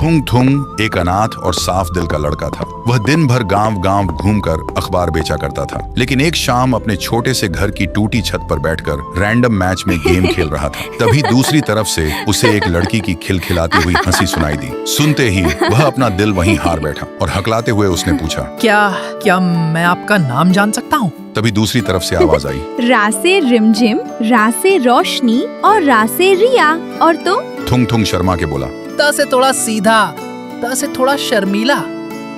थुंग थुंग एक अनाथ और साफ दिल का लड़का था। वह दिन भर गांव-गांव घूमकर अखबार बेचा करता था, लेकिन एक शाम अपने छोटे से घर की टूटी छत पर बैठकर रैंडम मैच में गेम खेल रहा था। तभी दूसरी तरफ से उसे एक लड़की की खिलखिलाती हुई हंसी सुनाई दी। सुनते ही वह अपना दिल वहीं हार बैठा और हकलाते हुए उसने पूछा, क्या मैं आपका नाम जान सकता हूँ? तभी दूसरी तरफ से आवाज आई, रा से रिमझिम, रा से रोशनी और रा से रिया। और तुम? थुंग थुंग शर्मा के बोला। त से थोड़ा सीधा, त से थोड़ा शर्मीला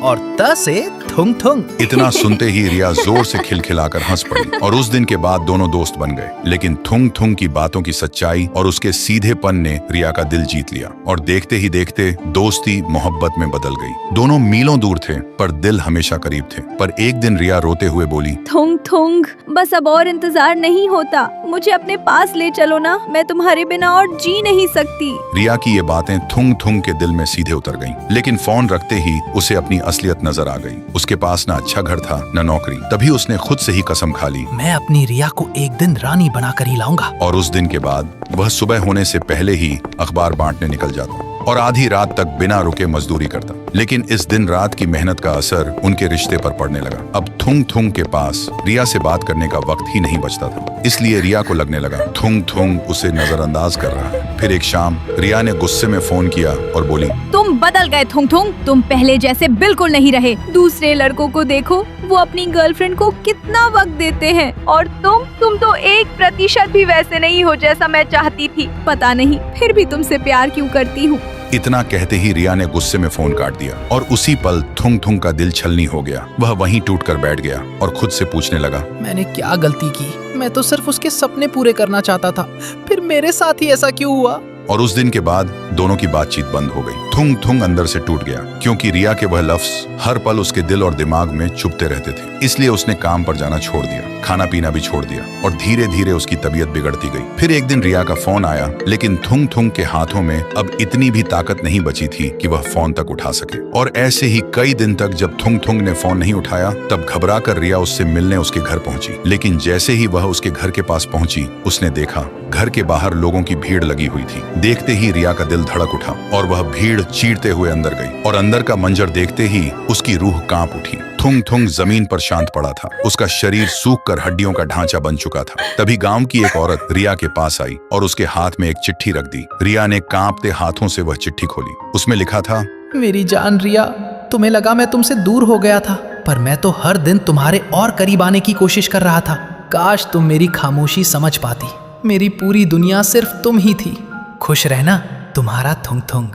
और त से थुंग थुंग। इतना सुनते ही रिया जोर से खिलखिलाकर हंस पड़ी और उस दिन के बाद दोनों दोस्त बन गए। लेकिन थुंग थुंग की बातों की सच्चाई और उसके सीधेपन ने रिया का दिल जीत लिया और देखते ही देखते दोस्ती मोहब्बत में बदल गई। दोनों मीलों दूर थे पर दिल हमेशा करीब थे। पर एक दिन रिया रोते हुए बोली, थुंग थुंग, बस अब और इंतजार नहीं होता, मुझे अपने पास ले चलो ना, मैं तुम्हारे बिना और जी नहीं सकती। रिया की ये बातें थुंग थुंग के दिल में सीधे उतर गईं। लेकिन फोन रखते ही उसे अपनी असलियत नजर आ गई। उसके पास ना अच्छा घर था न नौकरी। तभी उसने खुद से ही कसम खा ली, मैं अपनी रिया को एक दिन रानी बनाकर ही लाऊंगा। और उस दिन के बाद वह सुबह होने से पहले ही अखबार बांटने निकल जाता और आधी रात तक बिना रुके मजदूरी करता। लेकिन इस दिन रात की मेहनत का असर उनके रिश्ते पर पड़ने लगा। अब थुंग थुंग के पास रिया से बात करने का वक्त ही नहीं बचता था। इसलिए रिया को लगने लगा थुंग थुंग उसे नजरअंदाज कर रहा है। फिर एक शाम रिया ने गुस्से में फोन किया और बोली, तुम बदल गए थुंग थुंग, तुम पहले जैसे बिल्कुल नहीं रहे। दूसरे लड़कों को देखो, वो अपनी गर्लफ्रेंड को कितना वक्त देते हैं, और तुम तो 1% भी वैसे नहीं हो जैसा मैं चाहती थी। पता नहीं फिर भी तुमसे प्यार क्यों करती हूँ। इतना कहते ही रिया ने गुस्से में फोन काट दिया और उसी पल थुंग थुंग का दिल छलनी हो गया। वह वहीं टूटकर बैठ गया और खुद से पूछने लगा, मैंने क्या गलती की? मैं तो सिर्फ उसके सपने पूरे करना चाहता था, फिर मेरे साथ ही ऐसा क्यों हुआ? और उस दिन के बाद दोनों की बातचीत बंद हो गई। थुंग थुंग अंदर से टूट गया क्योंकि रिया के वह लफ्ज हर पल उसके दिल और दिमाग में चुभते रहते थे। इसलिए उसने काम पर जाना छोड़ दिया, खाना पीना भी छोड़ दिया और धीरे धीरे उसकी तबीयत बिगड़ती गई। फिर एक दिन रिया का फोन आया, लेकिन थुंग थुंग के हाथों में अब इतनी भी ताकत नहीं बची थी कि वह फोन तक उठा सके। और ऐसे ही कई दिन तक जब थुंग थुंग ने फोन नहीं उठाया, तब घबराकर रिया उससे मिलने उसके घर पहुंची। लेकिन जैसे ही वह उसके घर के पास पहुंची, उसने देखा घर के बाहर लोगों की भीड़ लगी हुई थी। देखते ही रिया का दिल धड़क उठा और वह भीड़ चीरते हुए अंदर गई और अंदर का मंजर देखते ही उसकी रूह कांप उठी। थुंग थुंग जमीन पर शांत पड़ा था, उसका शरीर सूख कर हड्डियों का ढांचा बन चुका था। तभी गांव की एक औरत रिया के पास आई और उसके हाथ में एक चिट्ठी रख दी। रिया ने कांपते हाथों से वह चिट्ठी खोली। उसमें लिखा था, मेरी जान रिया, तुम्हें लगा मैं तुमसे दूर हो गया था, पर मैं तो हर दिन तुम्हारे और करीब आने की कोशिश कर रहा था। काश तुम मेरी खामोशी समझ पाती। मेरी पूरी दुनिया सिर्फ तुम ही थी। खुश रहना, तुम्हारा थुंग थुंग।